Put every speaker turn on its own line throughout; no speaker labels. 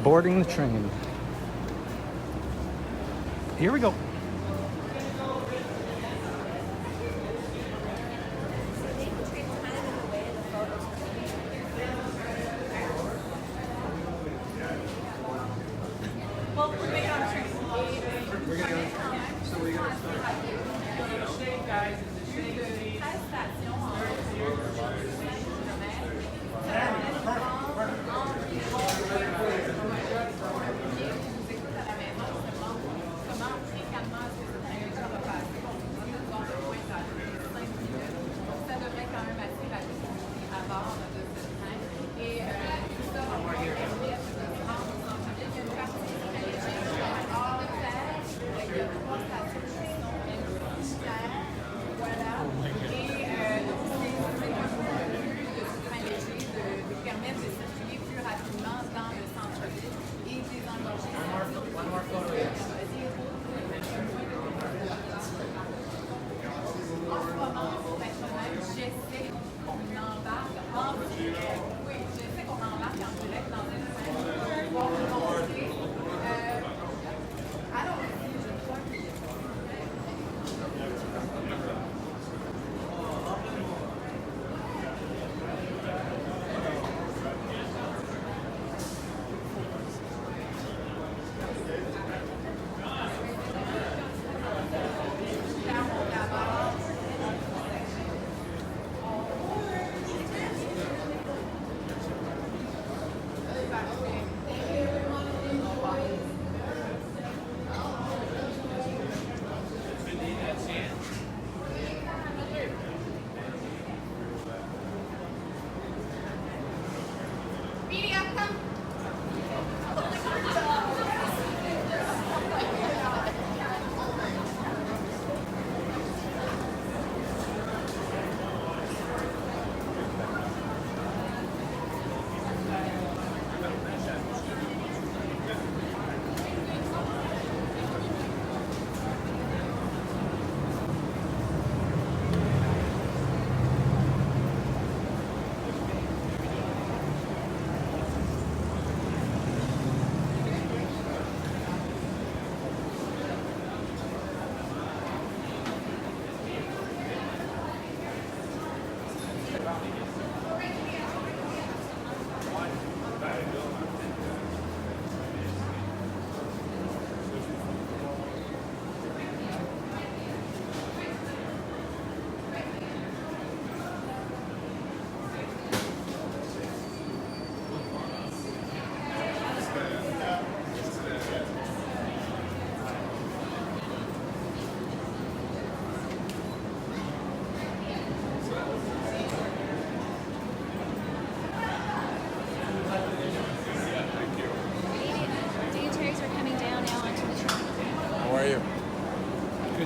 boarding the train. Here we go.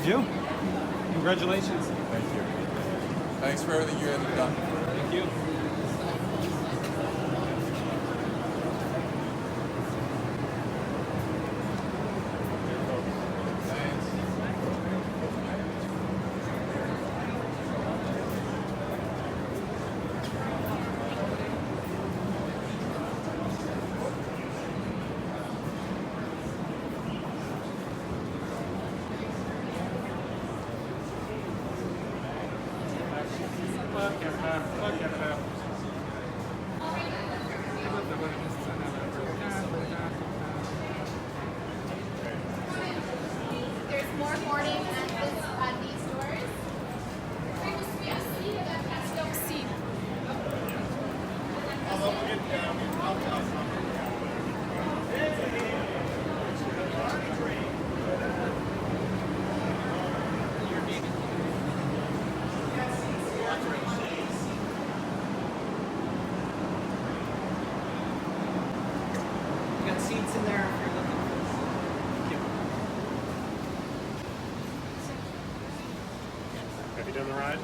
Did you? Congratulations.
Thank you. Thanks for everything you have done.
Thank you.
There's more boarding at these doors. See.
You got seats in there if you're looking for.
Have you done the ride?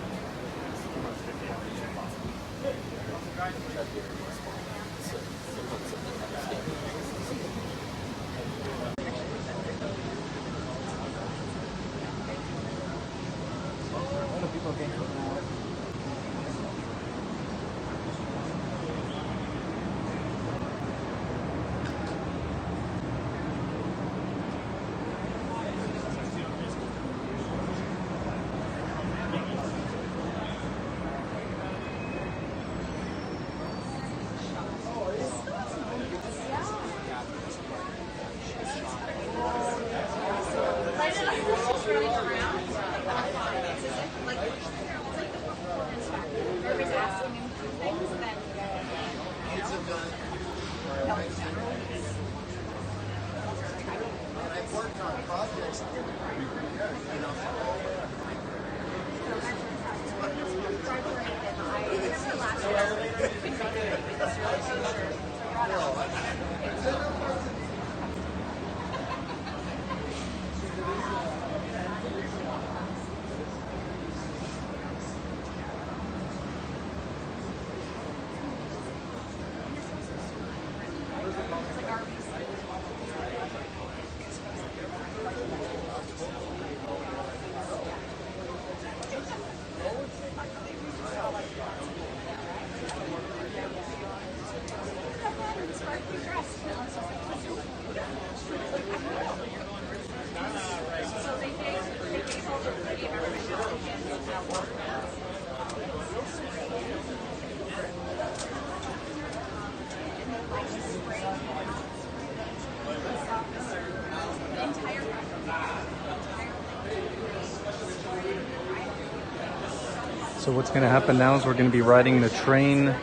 So what's going to happen now is we're going to be riding the train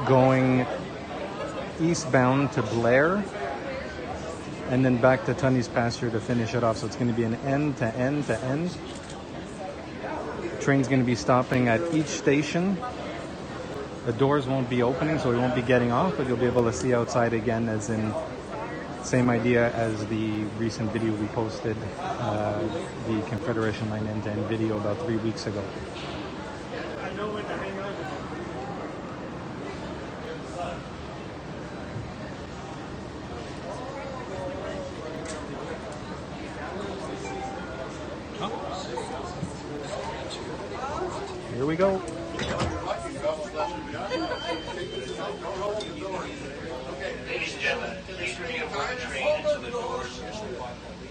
going eastbound to Blair and then back to Tunney's Pasture to finish it off. So it's going to be an end to end to end. The train's going to be stopping at each station. The doors won't be opening, so we won't be getting off, but you'll be able to see outside again, as in same idea as the recent video we posted, the Confederation line end-to-end video about 3 weeks ago.
I know when to hang on.
Here we go.
Ladies and gentlemen, please remain aboard the train until the doors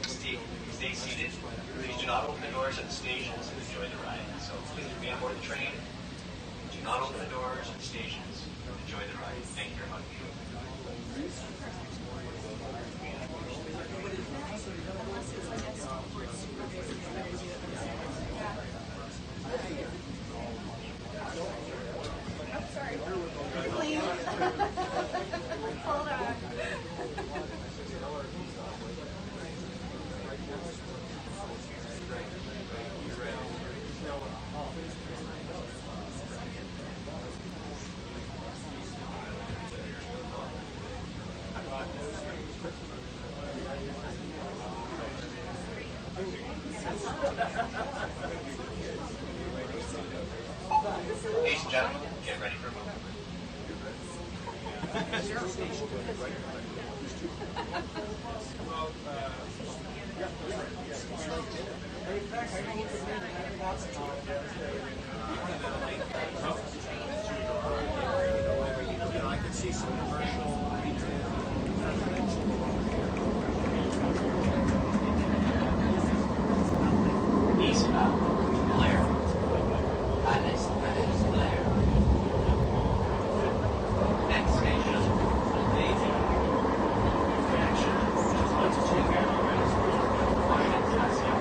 stay seated. Please do not open the doors at the stations and enjoy the ride. So please remain aboard the train. Do not open the doors at the stations. Enjoy the ride. Thank you very much.
Hold on.
Ladies and gentlemen, get ready for a move. Eastbound, Blair. That is Blair. Next station, Navy. Connection to Pasture.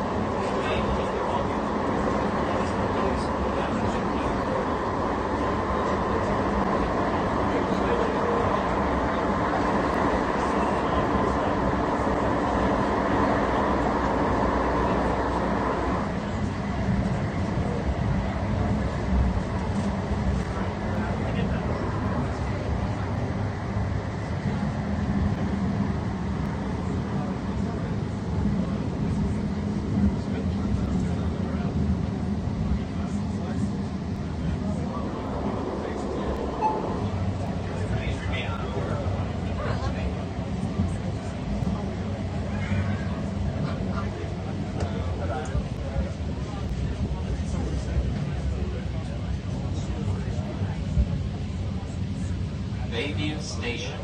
Bayview Station.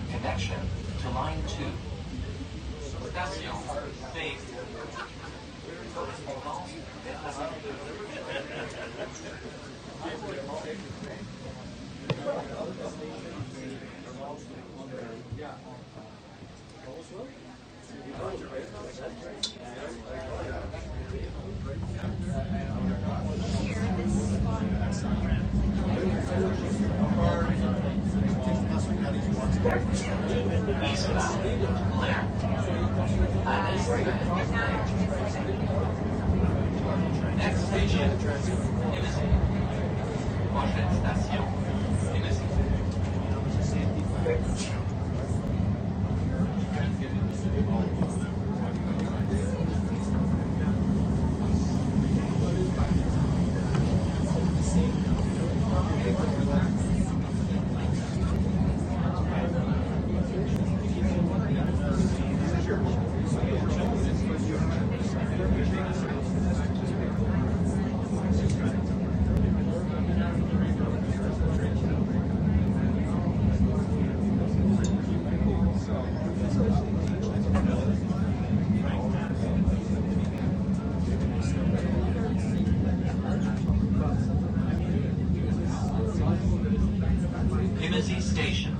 Connection to Line 2. Station Bayview. Eastbound, Blair. That is Blair. Next station, Inaugural. Prochaine station, Station. Station.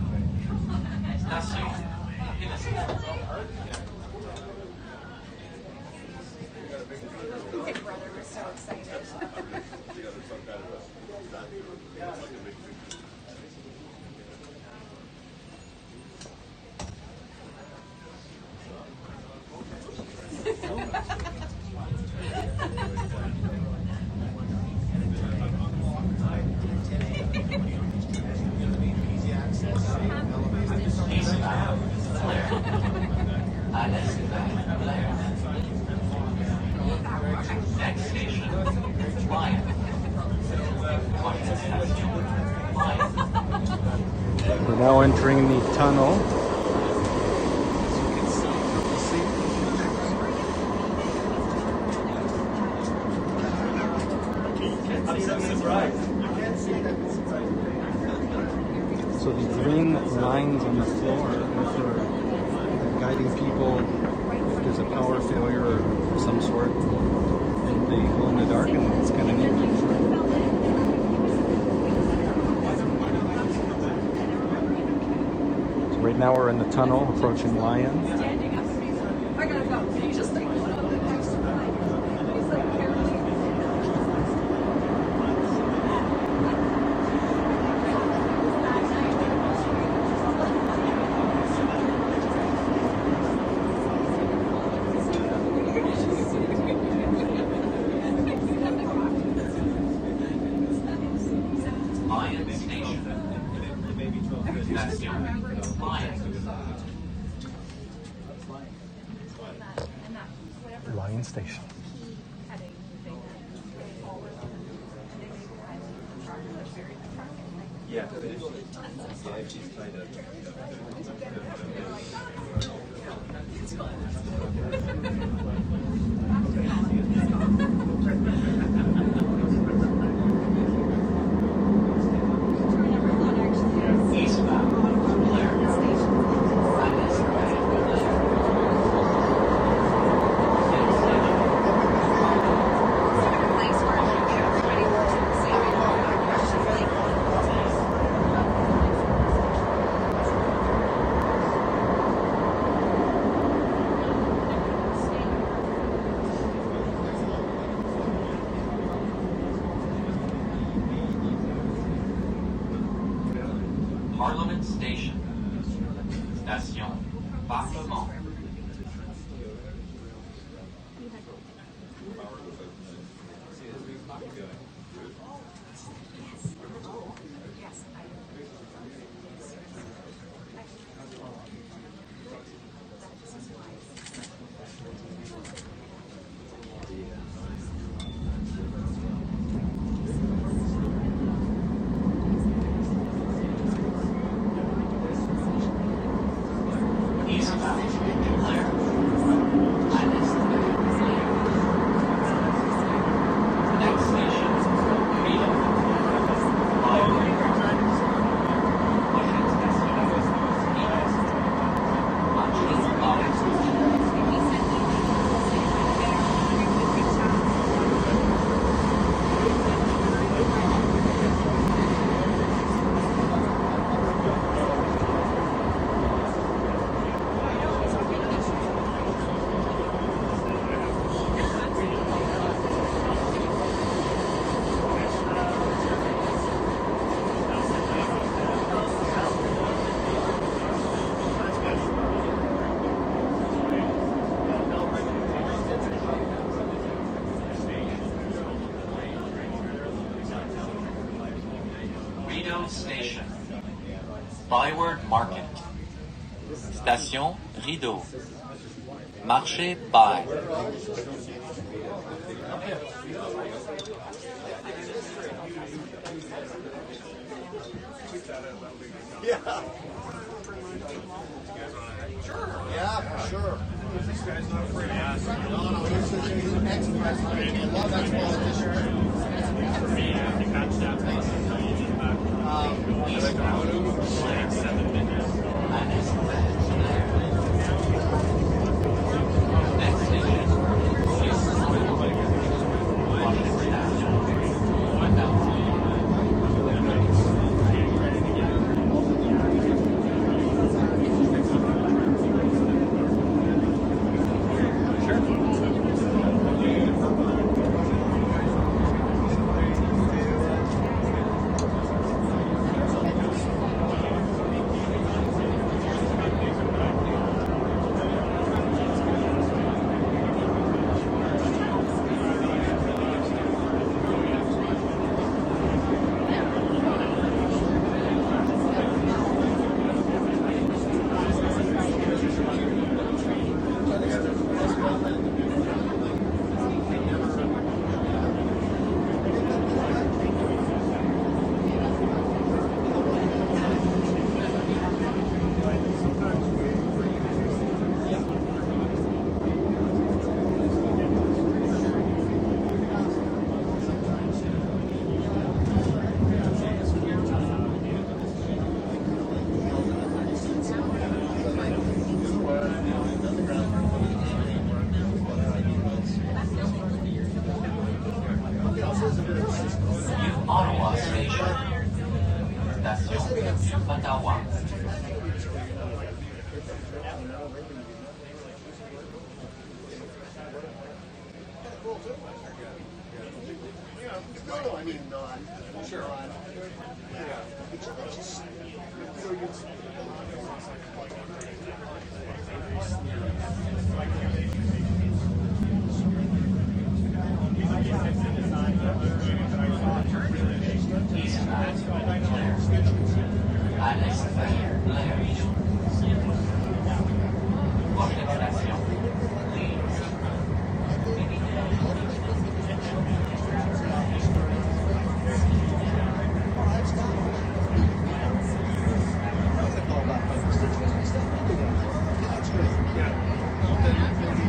My brother was so excited.
Eastbound, Blair. Blair. Next station, Lyon. Lyon.
We're now entering the tunnel. So the green lines on the floor are for guiding people if there's a power failure or some sort, and they go in the dark, and it's kind of neat. So right now we're in the tunnel approaching Lyon.
I gotta go. He's just like, he's like,
Lyon Station. Pasture. Lyon.
Lyon Station.
Eastbound, Blair. Parliament Station. Station Parlement. Eastbound, Blair. Next station, Freedom. Rideau Station. Byward Market. Station Rideau. Marché by.
Yeah, for sure. This guy's not afraid to ask. No, he's an ex-president. I love ex-politicians. For me, I think that's that plus until you get back. Like 7 minutes.
Next station, Station, Ottawa.
No, I mean, sure. It's just,
Eastbound, Blair. Alex Blair. Prochaine station, Leeds.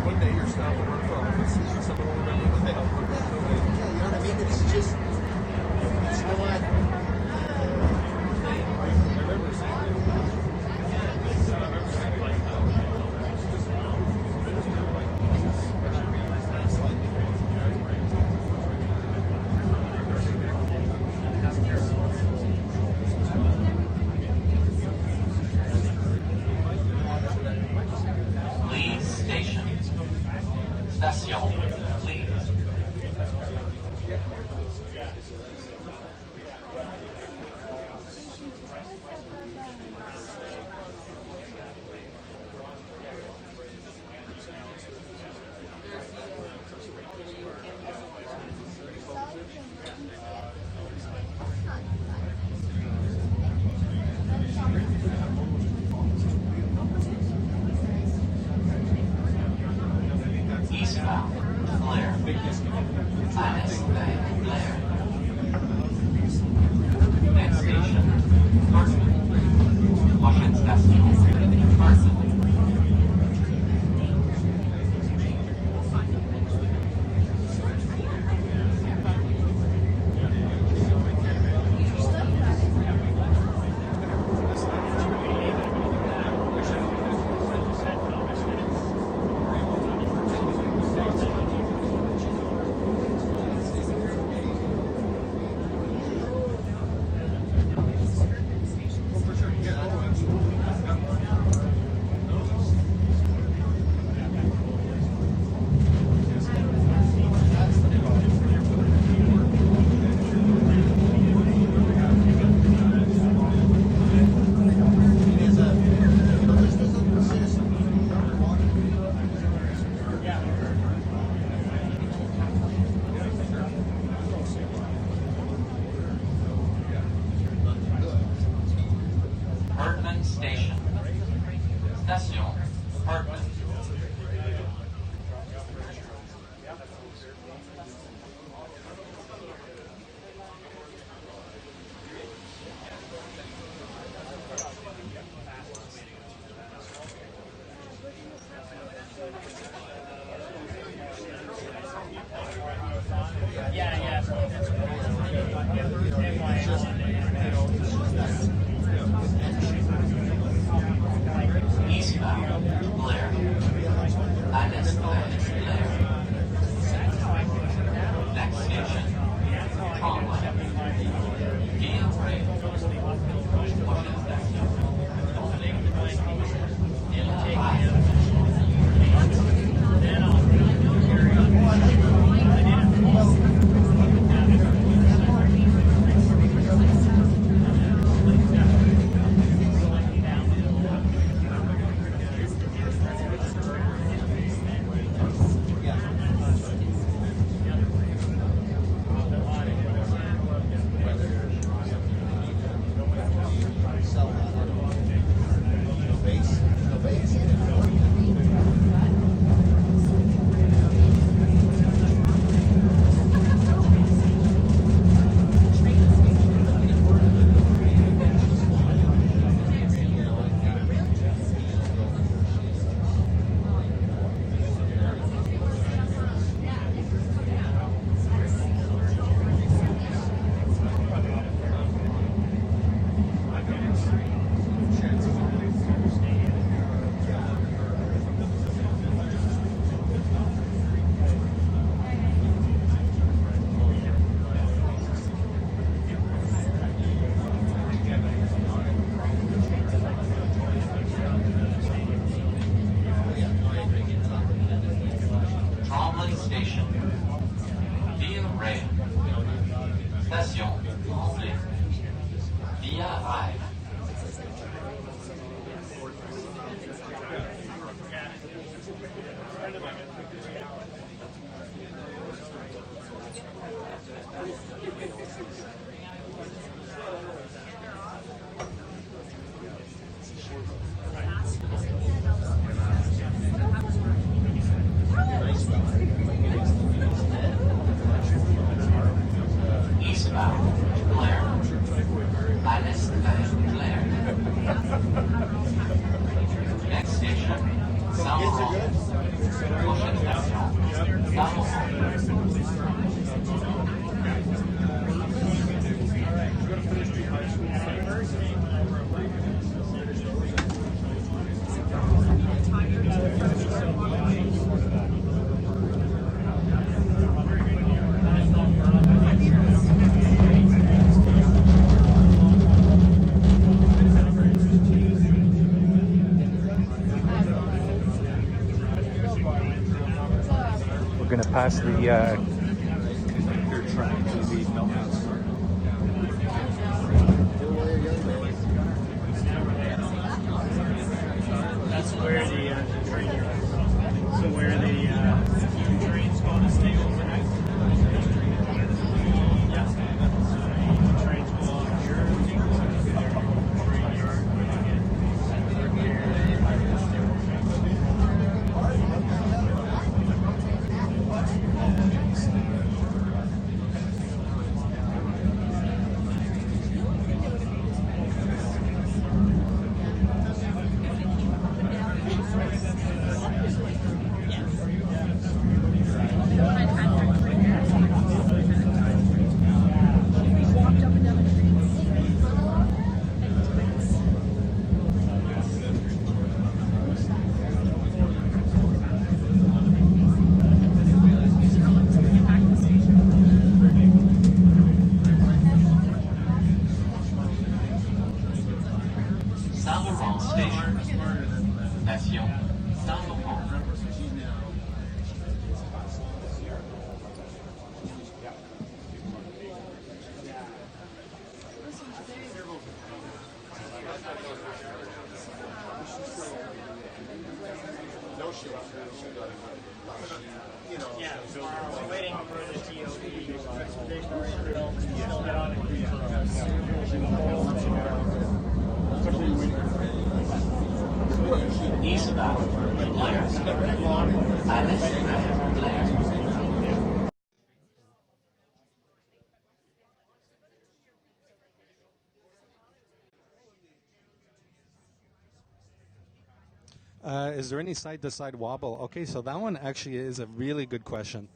One day you're stopping on the phone. Someone will remember what the hell we're doing.
you know what I mean? It's just, it's not.
I remember seeing it.
Leeds Station. Station, Leeds. Eastbound, Blair. Alex Blair. Next station, Portsmouth. Prochaine station, Portsmouth. Hartman Station. Station, Hartman. Eastbound, arrive. Eastbound, Blair. À l'est, Blair. Next station, Inaugural. Prochaine station, Inaugural.
We're gonna pass the conductor track to the Melhouse.
That's where the train is. So where the train's going to stay overnight. Yeah. So the trains go on here. Train yard where they get
Saint-Laurent Station. Station Saint-Laurent.
Yeah, so we're waiting for the TOD expedition to still get on it.
Eastbound, Blair. À l'est, Blair.
Is there any side-to-side wobble? Okay, so that one actually is a really good question.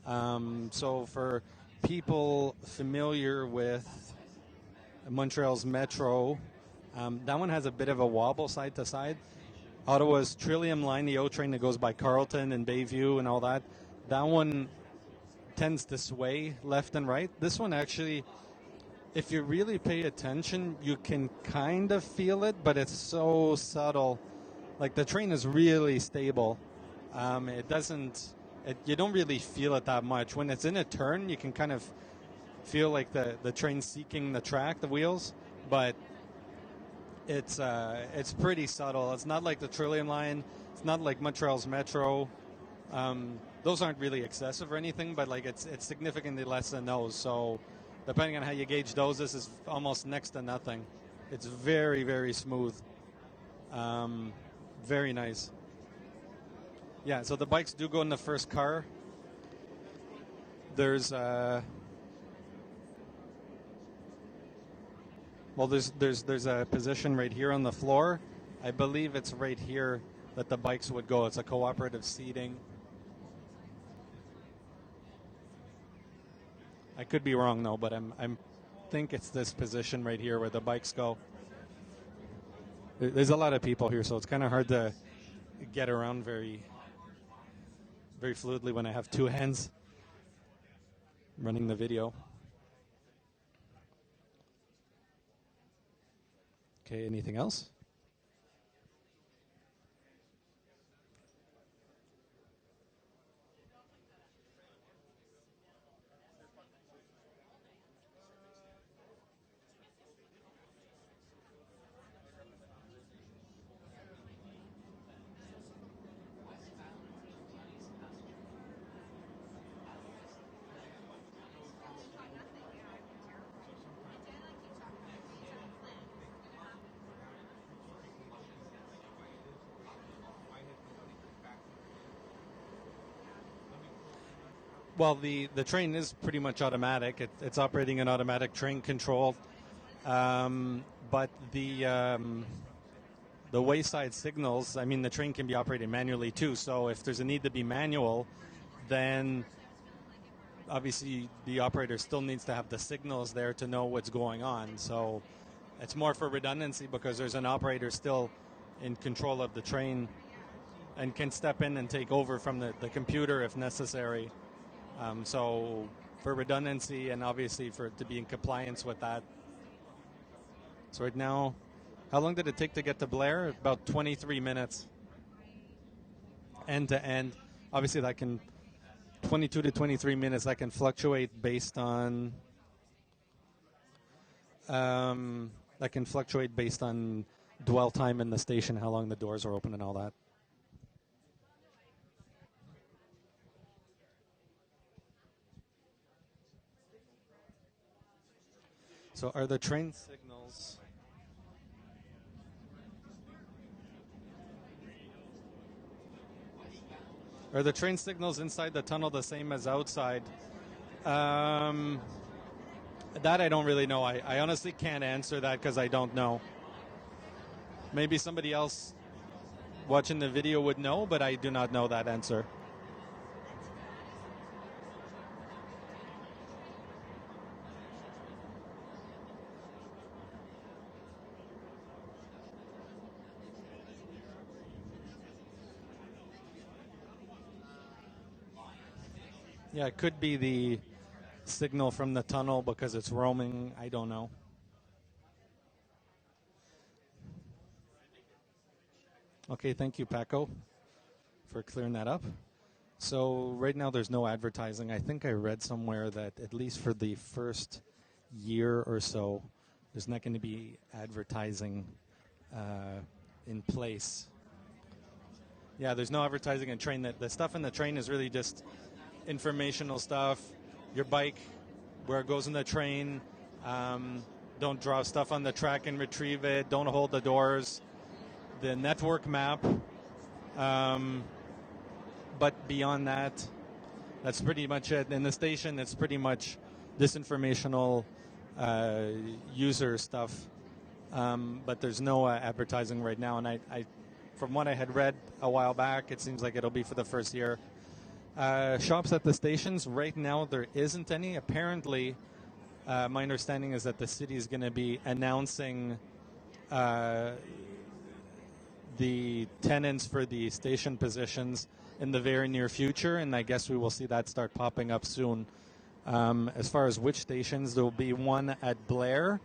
So for people familiar with Montreal's Metro, that one has a bit of a wobble side-to-side. Ottawa's Trillium line, the O train that goes by Carleton and Bayview and all that, that one tends to sway left and right. This one actually, if you really pay attention, you can kind of feel it, but it's so subtle. Like the train is really stable. It doesn't, you don't really feel it that much. When it's in a turn, you can kind of feel like the train seeking the track, the wheels, but it's pretty subtle. It's not like the Trillium line. It's not like Montreal's Metro. Those aren't really excessive or anything, but like it's significantly less than those. So depending on how you gauge those, this is almost next to nothing. It's very, very smooth. Very nice. Yeah, so the bikes do go in the first car. There's there's a position right here on the floor. I believe it's right here that the bikes would go. It's a cooperative seating. I could be wrong though, but I'm think it's this position right here where the bikes go. There's a lot of people here, so it's kind of hard to get around very fluidly when I have two hands running the video. Okay, anything else? Well, the train is pretty much automatic. It's operating in automatic train control, but the wayside signals. I mean, the train can be operated manually too. So if there's a need to be manual, then obviously the operator still needs to have the signals there to know what's going on. So it's more for redundancy because there's an operator still in control of the train and can step in and take over from the computer if necessary. So for redundancy and obviously for it to be in compliance with that. So right now, how long did it take to get to Blair? About 23 minutes end to end. Obviously that can 22 to 23 minutes. That can fluctuate based on dwell time in the station, how long the doors are open, and all that. So are the train signals? Are the train signals inside the tunnel the same as outside? That I don't really know. I honestly can't answer that because I don't know. Maybe somebody else watching the video would know, but I do not know that answer. Yeah, it could be the signal from the tunnel because it's roaming. I don't know. Okay, thank you, Paco, for clearing that up. So right now there's no advertising. I think I read somewhere that at least for the first year or so, there's not going to be advertising in place. Yeah, there's no advertising in train. The stuff in the train is really just informational stuff. Your bike, where it goes in the train. Don't draw stuff on the track and retrieve it. Don't hold the doors. The network map. But beyond that, that's pretty much it. In the station, it's pretty much this informational user stuff. But there's no advertising right now. And I, from what I had read a while back, it seems like it'll be for the first year. Shops at the stations, right now there isn't any. Apparently, my understanding is that the city is going to be announcing the tenants for the station positions in the very near future, and I guess we will see that start popping up soon. As far as which stations, there will be one at Blair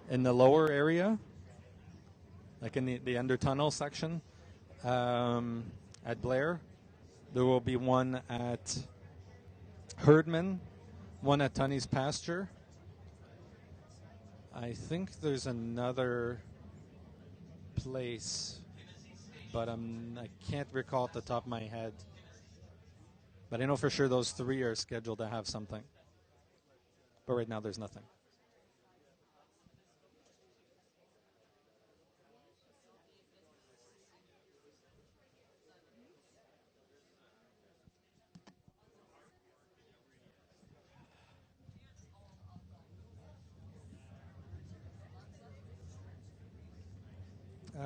in the lower area, like in the under tunnel section at Blair. There will be one at Herdman, one at Tunney's Pasture. I think there's another place, but I can't recall at the top of my head. But I know for sure those three are scheduled to have something. But right now there's nothing.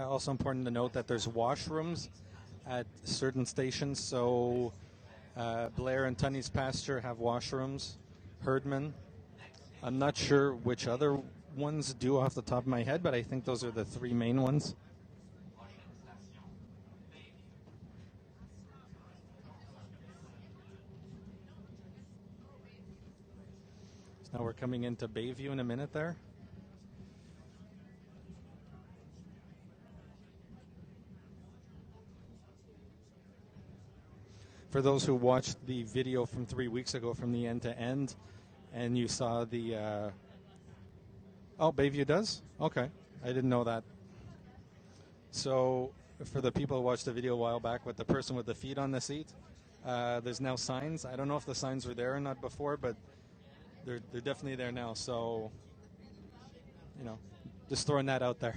Also important to note that there's washrooms at certain stations. So Blair and Tunney's Pasture have washrooms. Herdman. I'm not sure which other ones do off the top of my head, but I think those are the three main ones. So now we're coming into Bayview in a minute there. For those who watched the video from 3 weeks ago from the end to end, and you saw the... Bayview does? Okay. I didn't know that. So, for the people who watched the video a while back with the person with the feet on the seat, there's now signs. I don't know if the signs were there or not before, but they're definitely there now. So, just throwing that out there.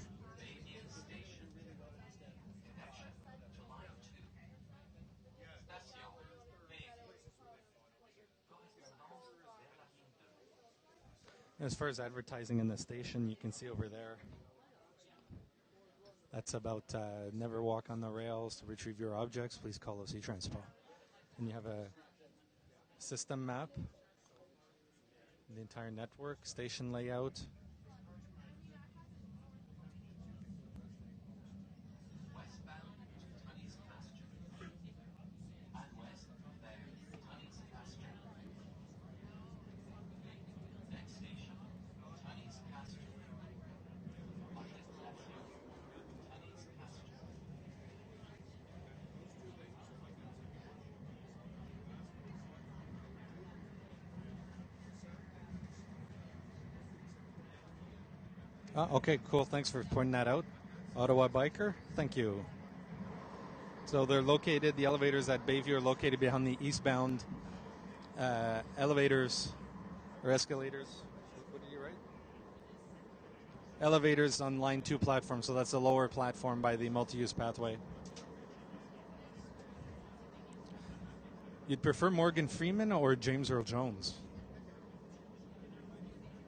As far as advertising in the station, you can see over there. That's about never walk on the rails. To retrieve your objects, please call OC Transpo. And you have a system map, the entire network, station layout.
Westbound to Tunney's Pasture. And west from there, Tunney's Pasture. Next station, Tunney's Pasture. Tunney's Pasture.
Okay, cool. Thanks for pointing that out. Ottawa Biker, thank you. So they're located, the elevators at Bayview are located behind the eastbound elevators or escalators. What did you write? Elevators on line 2 platform, so that's the lower platform by the multi-use pathway. You'd prefer Morgan Freeman or James Earl Jones?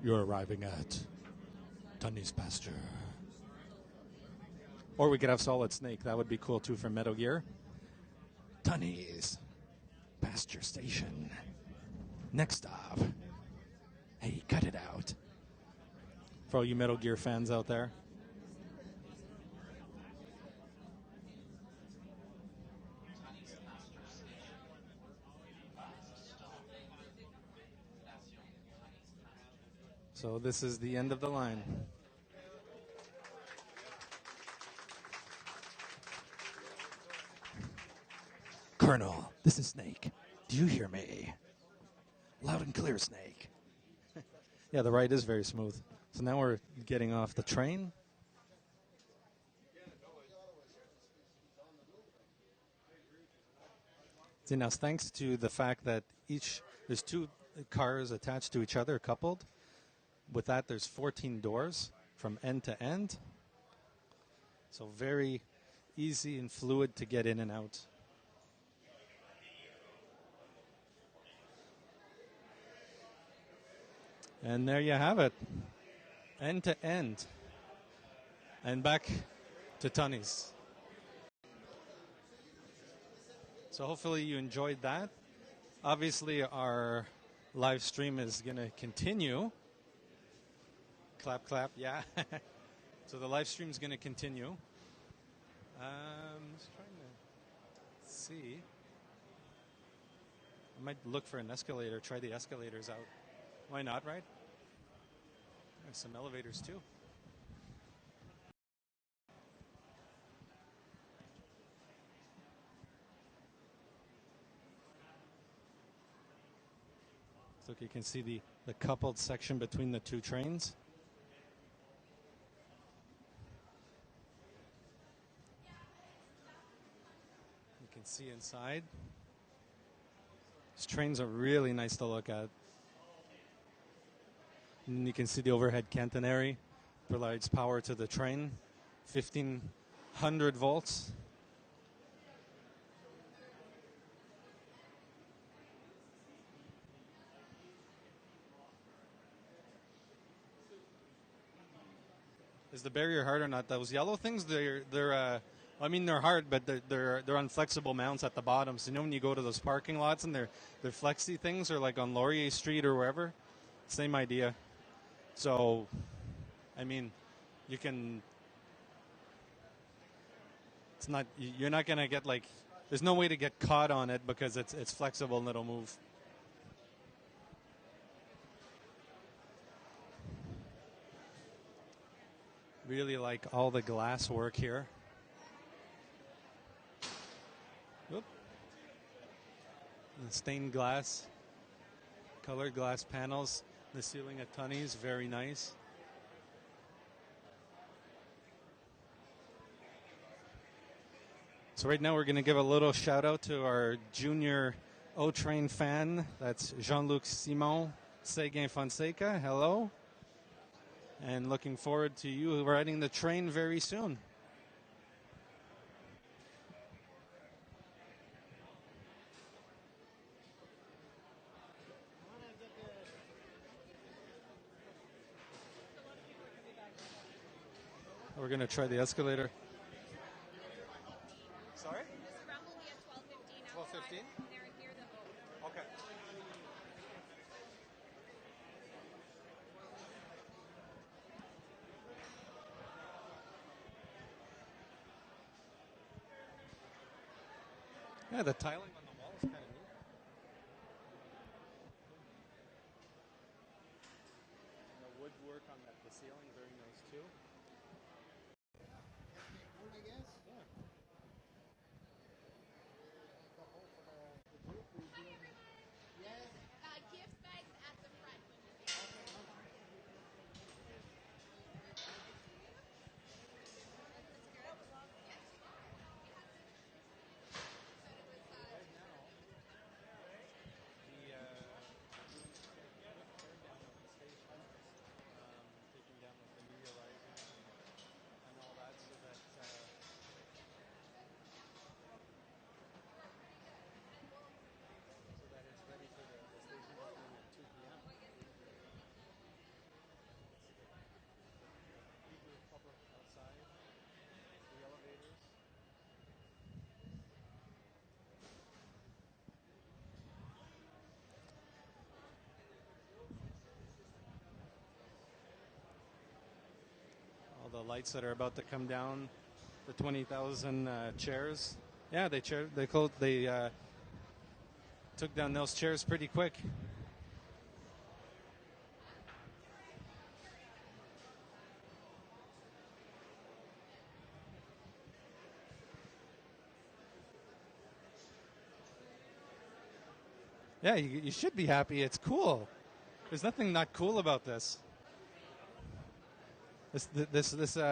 You're arriving at Tunney's Pasture. Or we could have Solid Snake. That would be cool too for Metal Gear. Tunney's Pasture Station. Next stop. Hey, cut it out. For all you Metal Gear fans out there. So this is the end of the line. Colonel, this is Snake. Do you hear me? Loud and clear, Snake. Yeah, the ride is very smooth. So now we're getting off the train. See, now thanks to the fact that there's 2 cars attached to each other, coupled. With that, there's 14 doors from end to end. So very easy and fluid to get in and out. And there you have it. End to end. And back to Tunney's. So hopefully you enjoyed that. Obviously our live stream is going to continue. Clap, clap, yeah. So the live stream is going to continue. Just trying to see. I might look for an escalator, try the escalators out. Why not, right? There's some elevators too. So you can see the coupled section between the 2 trains. You can see inside. These trains are really nice to look at. And you can see the overhead catenary provides power to the train, 1,500 volts. Is the barrier hard or not? Those yellow things, they're hard, but they're on flexible mounts at the bottom. So when you go to those parking lots and they're flexy things, or like on Laurier Street or wherever, same idea. So, you can. It's not. You're not gonna get like. There's no way to get caught on it because it's flexible and it'll move. Really like all the glass work here. Oop. The stained glass, colored glass panels. The ceiling at Tunney's, very nice. So right now we're going to give a little shout out to our junior O-Train fan. That's Jean-Luc Simon Seguin Fonseca. Hello. And looking forward to you riding the train very soon. We're gonna try the escalator. Sorry?
This run will be at 12:15.
12:15?
They're near the boat.
Okay. Yeah, the tiling on the wall is kind of neat. The woodwork on the ceiling, very nice too.
I guess.
Yeah.
Yes.
Gift bags at the front when you
The tearing down of the station, taking down like the media rising and all that, so that it's ready for the station opening at 2 p.m. Hebrew public outside, the elevators. All the lights that are about to come down, the 20,000 chairs. Yeah, they took down those chairs pretty quick. Yeah, you should be happy. It's cool. There's nothing not cool about this. This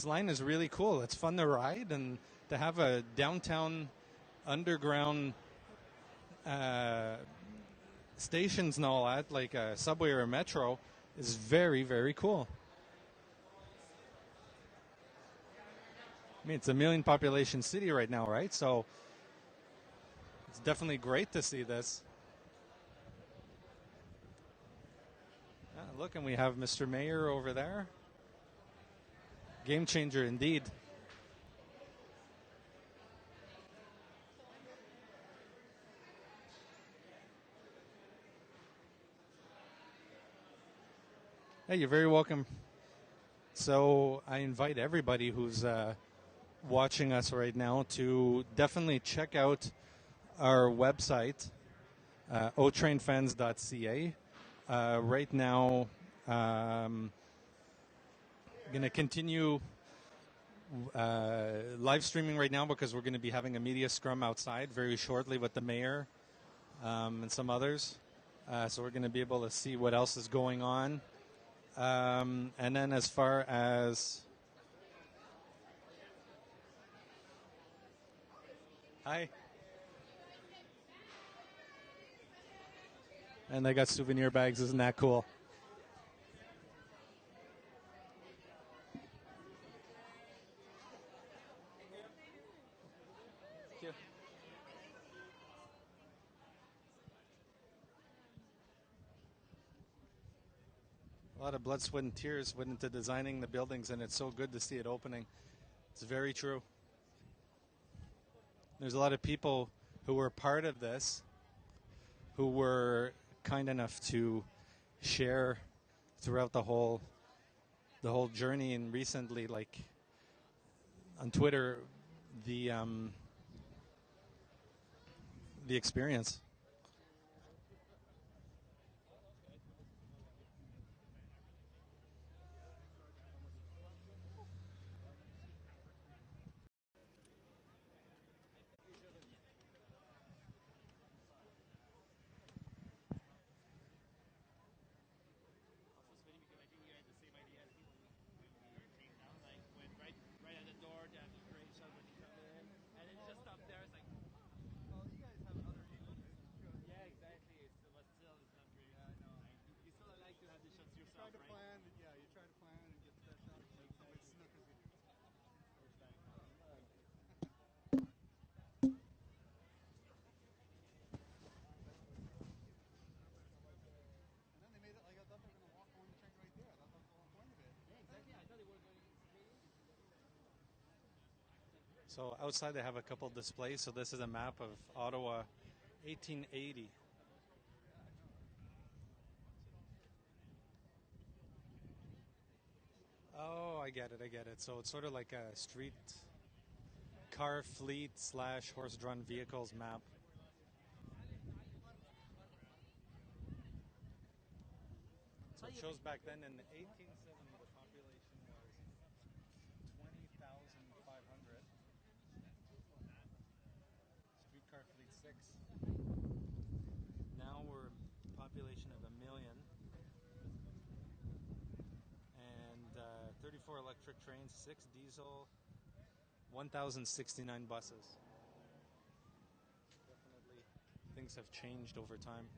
line is really cool. It's fun to ride, and to have a downtown underground stations and all that, like a subway or a metro, is very, very cool. I mean, it's a million population city right now, right? So it's definitely great to see this. Look, and we have Mr. Mayor over there. Game changer indeed. Hey, you're very welcome. So I invite everybody who's watching us right now to definitely check out our website, otrainfans.ca. Right now, going to continue live streaming right now because we're going to be having a media scrum outside very shortly with the mayor and some others. So we're going to be able to see what else is going on. And then as far as... Hi. And they got souvenir bags. Isn't that cool? Thank you. A lot of blood, sweat, and tears went into designing the buildings, and it's so good to see it opening. It's very true. There's a lot of people who were part of this, who were kind enough to share throughout the whole journey, and recently, like on Twitter, the experience.
Because I think we had the same idea as people when we came down, like when right at the door they have the great shot when you come in, and then just stop there. It's like, oh, you guys have other views.
So outside they have a couple displays. So this is a map of Ottawa 1880. Oh, I get it. So it's sort of like a street car fleet / horse-drawn vehicles map. So it shows back then in 1870 the population was 20,500. Streetcar fleet 6. Now we're population of 1,000,000. And 34 electric trains, 6 diesel, 1,069 buses. Definitely things have changed over time.